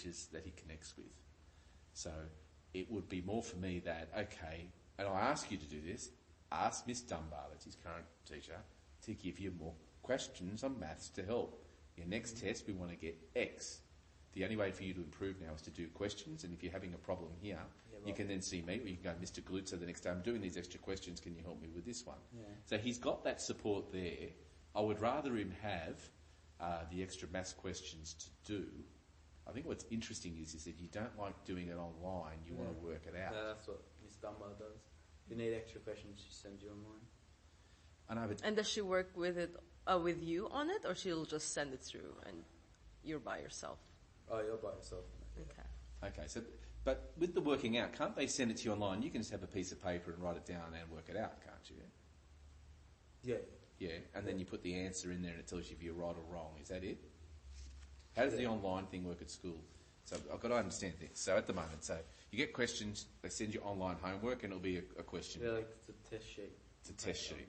teachers that he connects with. So it would be more for me that, okay, and I ask you to do this, ask Miss Dunbar, that's his current teacher, to give you more questions on maths to help. Your next test, we want to get X. The only way for you to improve now is to do questions, and if you're having a problem here, you can then see me, or you can go, Mr. Glutzer, the next day, I'm doing these extra questions, can you help me with this one? Yeah. So he's got that support there. I would rather him have the extra maths questions to do. I think what's interesting is that you don't like doing it online, you want to work it out. No, that's what Miss Dunbar does. If you need extra questions, she sends you online. I know, but and does she work with it with you on it, or she'll just send it through and you're by yourself? Oh, you're by yourself. Okay. Okay, so, but with the working out, can't they send it to you online? You can just have a piece of paper and write it down and work it out, can't you? Yeah. Yeah, and then you put the answer in there and it tells you if you're right or wrong. Is that it? How does the online thing work at school? So I've got to understand this. So at the moment, so you get questions, they send you online homework and it'll be a question. Yeah, like it's a test sheet. It's a test sheet.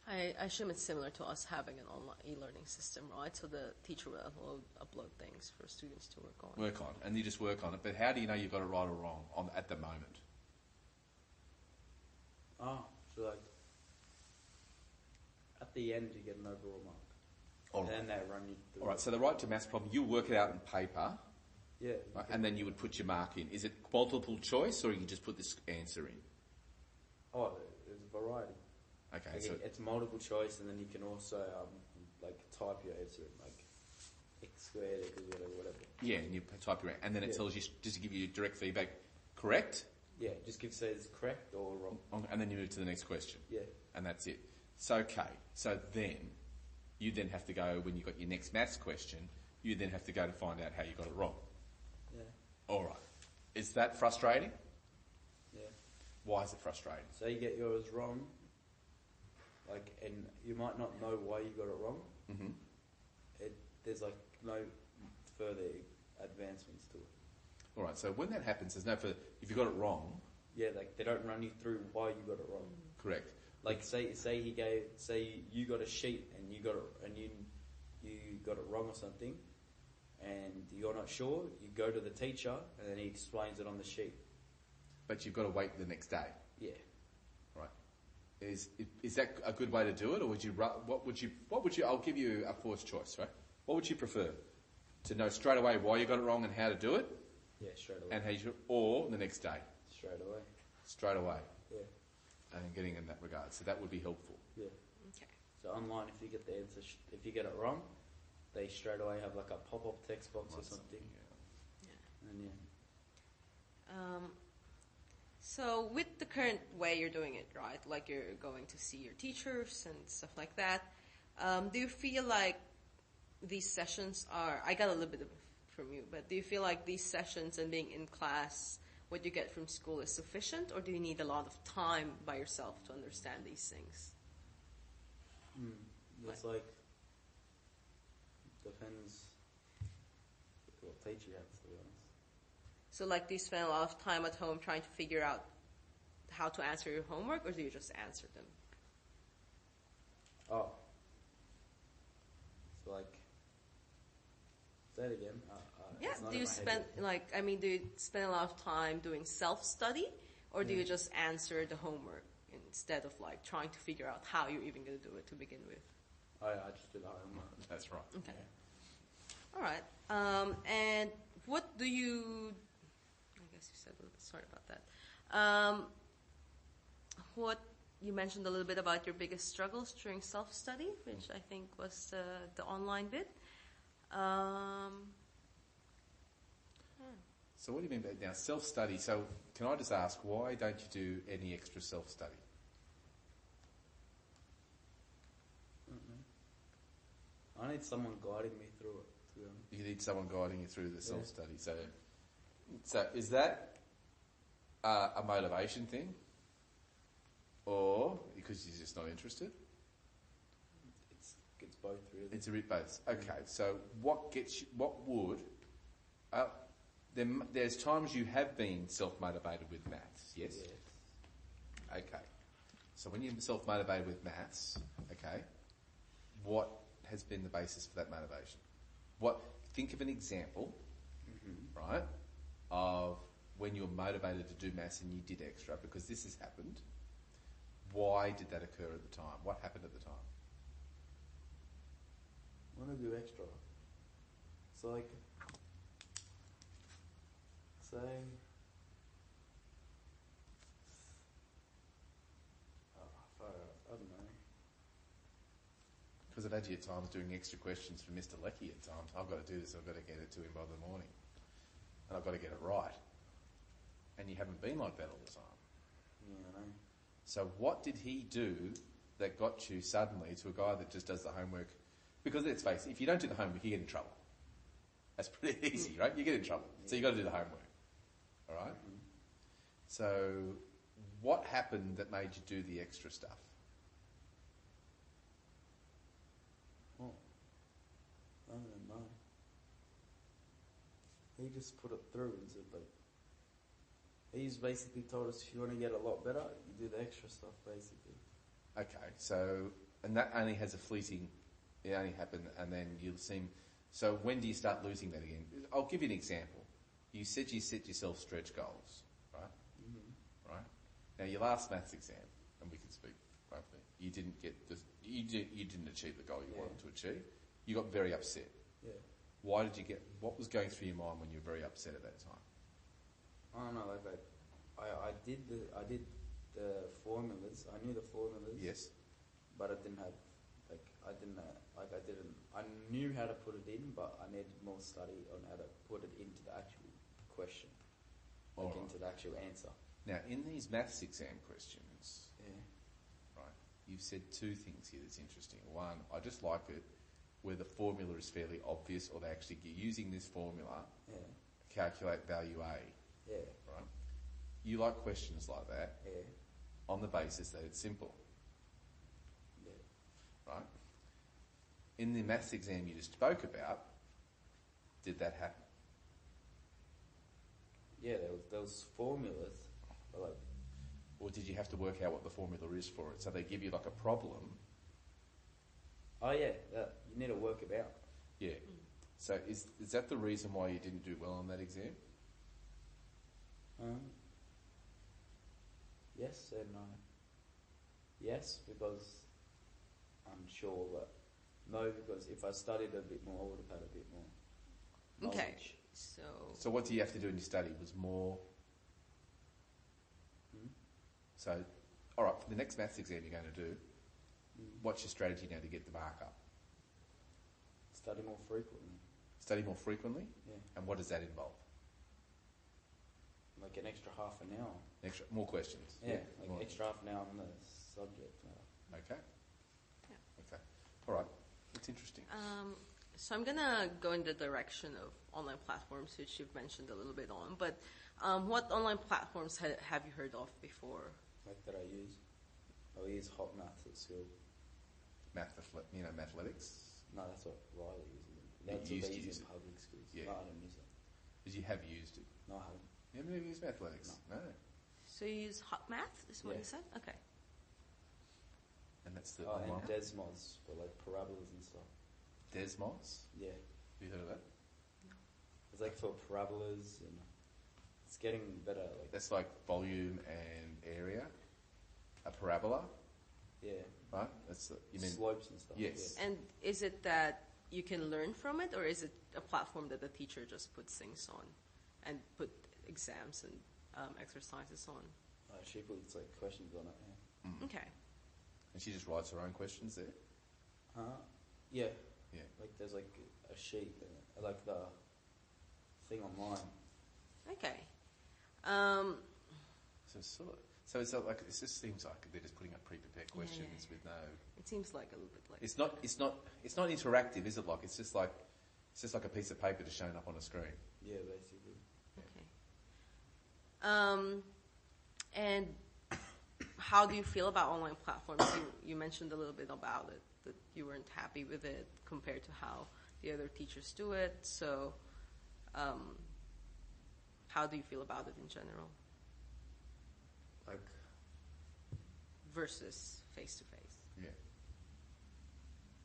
I assume it's similar to us having an online e-learning system, right? So the teacher will upload things for students to work on. And you just work on it. But how do you know you've got it right or wrong at the moment? Oh, so like at the end you get an overall mark. All right. And then they run you through. All right, so the right to maths problem, you work it out in paper. Yeah. Right, and then you would put your mark in. Is it multiple choice or you just put this answer in? Oh, there's a variety. Okay, like so it's multiple choice, and then you can also like type your answer in, like x squared equals whatever. Yeah, and you type your, and then it tells you, just to give you direct feedback, correct? Yeah, just says correct or wrong. And then you move to the next question. Yeah. And that's it. So okay, so then you then have to go, when you've got your next maths question, you then have to go to find out how you got it wrong. Yeah. All right. Is that frustrating? Yeah. Why is it frustrating? So you get yours wrong, and you might not know why you got it wrong. Mm-hmm. There's like no further advancements to it. All right. So when that happens, there's no further. If you got it wrong. Yeah, like they don't run you through why you got it wrong. Correct. Like say you got a sheet and you got it wrong or something, and you're not sure. You go to the teacher and then he explains it on the sheet. But you've got to wait the next day. Yeah. Right. Is that a good way to do it, or what would you? I'll give you a fourth choice, right? What would you prefer? To know straight away why you got it wrong and how to do it? Yeah, straight away. And or the next day? Straight away. Straight away. Yeah. And getting in that regard. So that would be helpful. Yeah. Okay. So online, if you get the answer, if you get it wrong, they straight away have like a pop-up text box or something. Yeah. And So with the current way you're doing it, right? Like you're going to see your teachers and stuff like that. Do you feel like these sessions I got a little bit from you, but do you feel like these sessions and being in class, what you get from school is sufficient, or do you need a lot of time by yourself to understand these things? It's like depends what teacher you have, to be honest. So like, do you spend a lot of time at home trying to figure out how to answer your homework, or do you just answer them? Oh. So like, say it again. Yeah, do you spend a lot of time doing self-study, or do you just answer the homework instead of like trying to figure out how you're even going to do it to begin with? Oh yeah, I just do the homework. That's right. Okay. Yeah. All right. And what do you... I guess you said a little bit, sorry about that. What you mentioned a little bit about your biggest struggles during self-study, which I think was the online bit. So what do you mean by now self-study? So can I just ask, why don't you do any extra self-study? I need someone guiding me through it, to be honest. You need someone guiding you through the self-study. So is that a motivation thing, or because you're just not interested? It's both, really. It's a bit both. Okay, so there's times you have been self-motivated with maths, yes? Yes. Okay. So when you're self-motivated with maths, okay, what has been the basis for that motivation? Think of an example, right, when you're motivated to do maths and you did extra, because this has happened, why did that occur at the time? What happened at the time? I want to do extra. So like, say, I don't know. Because I've had you at times doing extra questions for Mr. Lecky at times. I've got to do this, I've got to get it to him by the morning. And I've got to get it right. And you haven't been like that all the time. Yeah, I know. So what did he do that got you suddenly to a guy that just does the homework? Because let's face it, if you don't do the homework, you get in trouble. That's pretty easy, right? You get in trouble. So you've got to do the homework. All right? Mm-hmm. So what happened that made you do the extra stuff? Oh, I don't know. He just put it through and said, like, he's basically told us if you want to get a lot better, you do the extra stuff, basically. Okay, so, and that only has a fleeting, it only happened, and then you'll seem, so when do you start losing that again? I'll give you an example. You said you set yourself stretch goals, right? Mm-hmm. Right? Now your last maths exam, and we can speak frankly, you didn't get you didn't achieve the goal you wanted to achieve. You got very upset. Yeah. Why did you what was going through your mind when you were very upset at that time? I don't know, like I did the formulas. I knew the formulas. Yes. But I knew how to put it in, but I needed more study on how to put it into the actual question, like into the actual answer. Now, in these maths exam questions, Yeah. right, you've said two things here that's interesting. One, I just like it where the formula is fairly obvious, or they actually using this formula, Yeah. calculate value A, Yeah. right? You like questions like that Yeah. on the basis that it's simple, Yeah. right? In the maths exam you just spoke about, did that happen? Yeah. There was formulas, but like. Or did you have to work out what the formula is for it? So they give you like a problem. Oh yeah, you need to work it out. Yeah. So is that the reason why you didn't do well on that exam? Yes and no. Yes, because I'm sure, but no, because if I studied a bit more, I would have had a bit more knowledge. Okay, So what do you have to do in your study? Was more... So, all right, for the next maths exam you're going to do, what's your strategy now to get the mark up? Study more frequently. Study more frequently? Yeah. And what does that involve? Like an extra half an hour. More questions? Yeah, more. extra half an hour on the subject. Okay. Yeah. Okay. All right. It's interesting. So I'm gonna go in the direction of online platforms, which you've mentioned a little bit on. But what online platforms have you heard of before? Like that I use. I use Hot Maths at school. Mathletics? No, that's what Riley uses. You That's used what to they use use in it. public schools. Yeah. No, I don't use it. Because you have used it. No, I haven't. You haven't even used Mathletics? No. So you use Hot Math, is what Yeah. you said? Okay. And that's the And online... Desmos for like parabolas and stuff. Desmos? Yeah. Have you heard of that? It's like for parabolas and it's getting better. Like That's like volume and area. A parabola, yeah, right? That's you mean... slopes and stuff. Yes. And is it that you can learn from it, or is it a platform that the teacher just puts things on and put exams and exercises on? Yeah. She puts like questions on it. Yeah. Okay. And she just writes her own questions there? Yeah. Yeah. Like there's like a sheet, like the thing online. Okay. So it's sort of... So it's like, it just seems like they're just putting up pre-prepared questions with no... It seems like a little bit like... It's not interactive, is it? Like it's just like a piece of paper just showing up on a screen. Yeah, basically. Okay. And how do you feel about online platforms? You mentioned a little bit about it, that you weren't happy with it compared to how the other teachers do it. So, how do you feel about it in general? Like versus face to face? Yeah.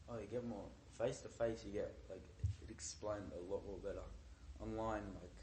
oh, you get more face to face. You get like it explained a lot more better. Online, like